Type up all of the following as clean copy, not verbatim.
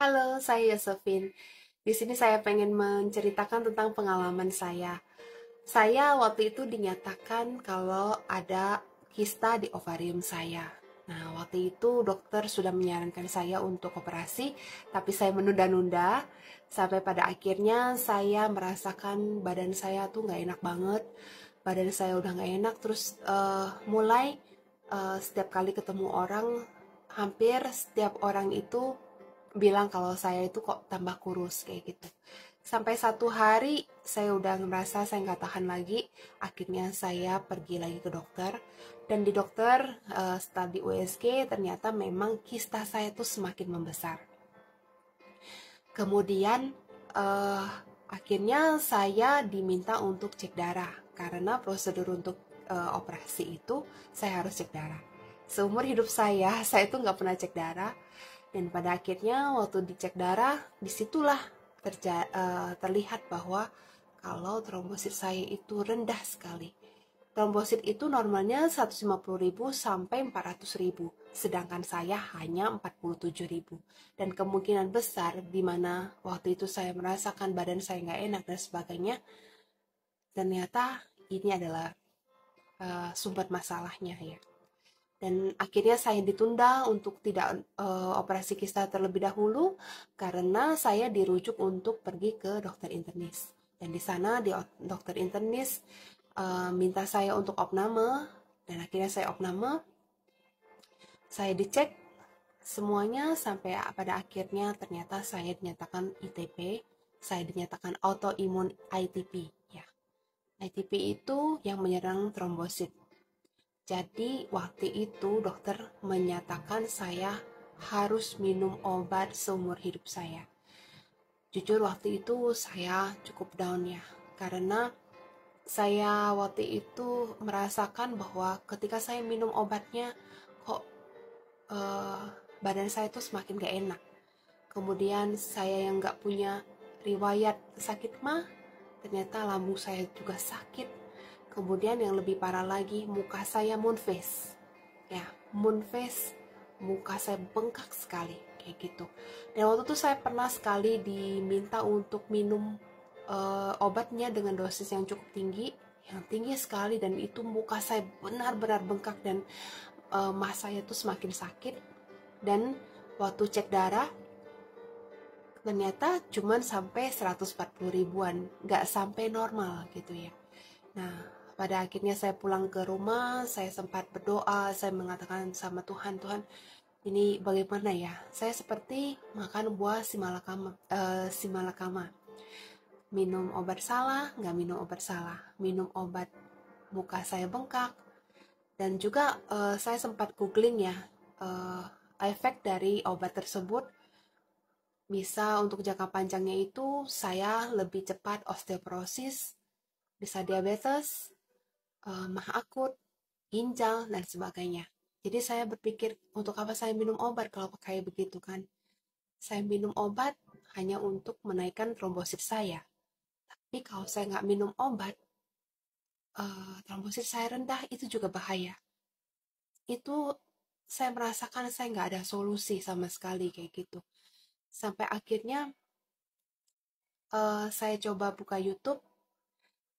Halo, saya Yosefin. Di sini saya pengen menceritakan tentang pengalaman saya. Saya waktu itu dinyatakan kalau ada kista di ovarium saya. Nah, waktu itu dokter sudah menyarankan saya untuk operasi, tapi saya menunda-nunda sampai pada akhirnya saya merasakan badan saya tuh nggak enak banget. Badan saya udah nggak enak, terus mulai setiap kali ketemu orang, hampir setiap orang itu bilang kalau saya itu kok tambah kurus kayak gitu. Sampai satu hari saya udah ngerasa saya nggak tahan lagi, akhirnya saya pergi lagi ke dokter. Dan di dokter setelah di USG ternyata memang kista saya tuh semakin membesar. Kemudian eh, akhirnya saya diminta untuk cek darah karena prosedur untuk operasi itu saya harus cek darah. Seumur hidup saya itu nggak pernah cek darah. Dan pada akhirnya waktu dicek darah, disitulah terlihat bahwa kalau trombosit saya itu rendah sekali. Trombosit itu normalnya 150.000 sampai 400.000, sedangkan saya hanya 47.000. Dan kemungkinan besar di mana waktu itu saya merasakan badan saya nggak enak dan sebagainya, ternyata ini adalah sumber masalahnya ya. Dan akhirnya saya ditunda untuk tidak operasi kista terlebih dahulu karena saya dirujuk untuk pergi ke dokter internis. Dan di sana di dokter internis minta saya untuk opname, dan akhirnya saya opname. Saya dicek semuanya sampai pada akhirnya ternyata saya dinyatakan ITP, saya dinyatakan autoimun ITP ya. ITP itu yang menyerang trombosit. Jadi waktu itu dokter menyatakan saya harus minum obat seumur hidup saya. Jujur waktu itu saya cukup down ya, karena saya waktu itu merasakan bahwa ketika saya minum obatnya kok eh, badan saya tuh semakin gak enak. Kemudian saya yang gak punya riwayat sakit mah, ternyata lambung saya juga sakit. Kemudian yang lebih parah lagi, muka saya moon face. Ya, moon face, muka saya bengkak sekali kayak gitu. Dan waktu itu saya pernah sekali diminta untuk minum obatnya dengan dosis yang cukup tinggi, yang tinggi sekali, dan itu muka saya benar-benar bengkak dan mah saya tuh semakin sakit. Dan waktu cek darah ternyata cuman sampai 140 ribuan, nggak sampai normal gitu ya. Nah, pada akhirnya saya pulang ke rumah, saya sempat berdoa, saya mengatakan sama Tuhan, Tuhan, ini bagaimana ya? Saya seperti makan buah simalakama, simalakama. Minum obat salah, nggak minum obat salah. Minum obat muka saya bengkak. Dan juga saya sempat googling ya, eh, efek dari obat tersebut. Bisa untuk jangka panjangnya itu saya lebih cepat osteoporosis, bisa diabetes, mah akut, ginjal, dan sebagainya. Jadi saya berpikir, untuk apa saya minum obat kalau kayak begitu kan? Saya minum obat hanya untuk menaikkan trombosit saya. Tapi kalau saya nggak minum obat, trombosit saya rendah, itu juga bahaya. Itu saya merasakan saya nggak ada solusi sama sekali kayak gitu. Sampai akhirnya saya coba buka YouTube,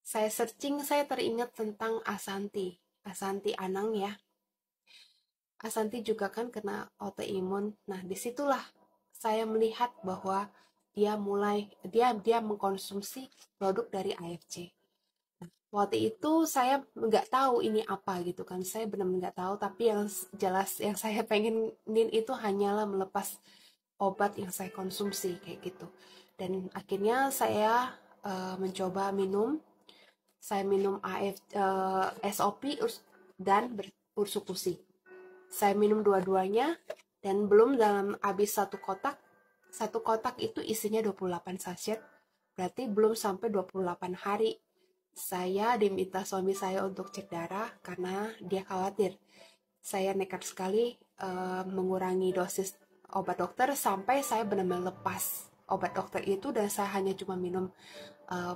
saya searching, saya teringat tentang Asanti. Asanti Anang ya. Asanti juga kan kena autoimun. Nah, disitulah saya melihat bahwa dia mengkonsumsi produk dari AFC. Waktu itu saya nggak tahu ini apa gitu kan, saya benar-benar nggak tahu. Tapi yang jelas yang saya pengenin itu hanyalah melepas obat yang saya konsumsi kayak gitu. Dan akhirnya saya mencoba minum, saya minum SOP dan Ursukusi. Saya minum dua-duanya, dan belum dalam habis satu kotak itu isinya 28 sachet, berarti belum sampai 28 hari. Saya diminta suami saya untuk cek darah karena dia khawatir. Saya nekat sekali mengurangi dosis obat dokter sampai saya benar-benar lepas obat dokter itu dan saya hanya cuma minum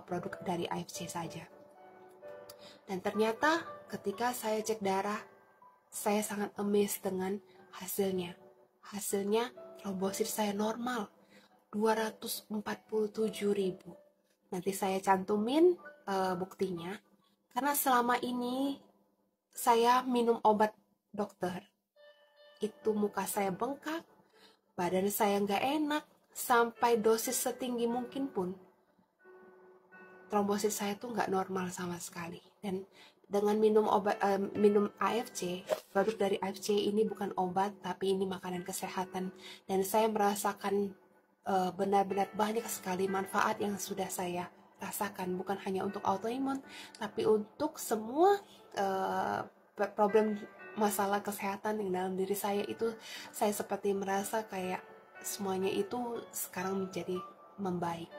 produk dari AFC saja. Dan ternyata ketika saya cek darah, saya sangat amazed dengan hasilnya. Hasilnya trombosit saya normal. 247.000. Nanti saya cantumin buktinya. Karena selama ini saya minum obat dokter, itu muka saya bengkak, badan saya nggak enak, sampai dosis setinggi mungkin pun trombosit saya tuh nggak normal sama sekali. Dan dengan minum AFC, produk dari AFC ini bukan obat, tapi ini makanan kesehatan. Dan saya merasakan benar-benar banyak sekali manfaat yang sudah saya rasakan, bukan hanya untuk autoimun, tapi untuk semua problem masalah kesehatan yang dalam diri saya itu. Saya seperti merasa kayak semuanya itu sekarang menjadi membaik.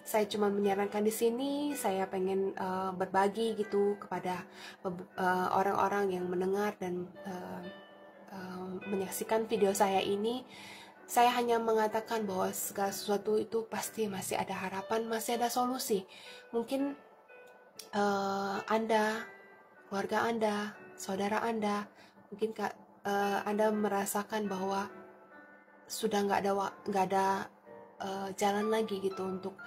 Saya cuma menyarankan di sini, saya pengen berbagi gitu kepada orang-orang yang mendengar dan menyaksikan video saya ini. Saya hanya mengatakan bahwa segala sesuatu itu pasti masih ada harapan, masih ada solusi. Mungkin Anda, keluarga Anda, saudara Anda, mungkin Anda merasakan bahwa sudah nggak ada jalan lagi gitu untuk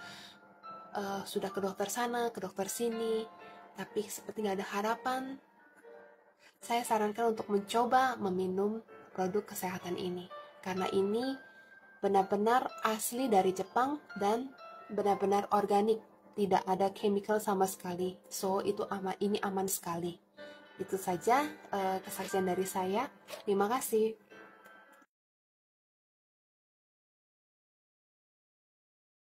sudah ke dokter sana, ke dokter sini, tapi seperti nggak ada harapan. Saya sarankan untuk mencoba meminum produk kesehatan ini, karena ini benar-benar asli dari Jepang dan benar-benar organik, tidak ada chemical sama sekali. So itu ini aman sekali. Itu saja kesaksian dari saya. Terima kasih.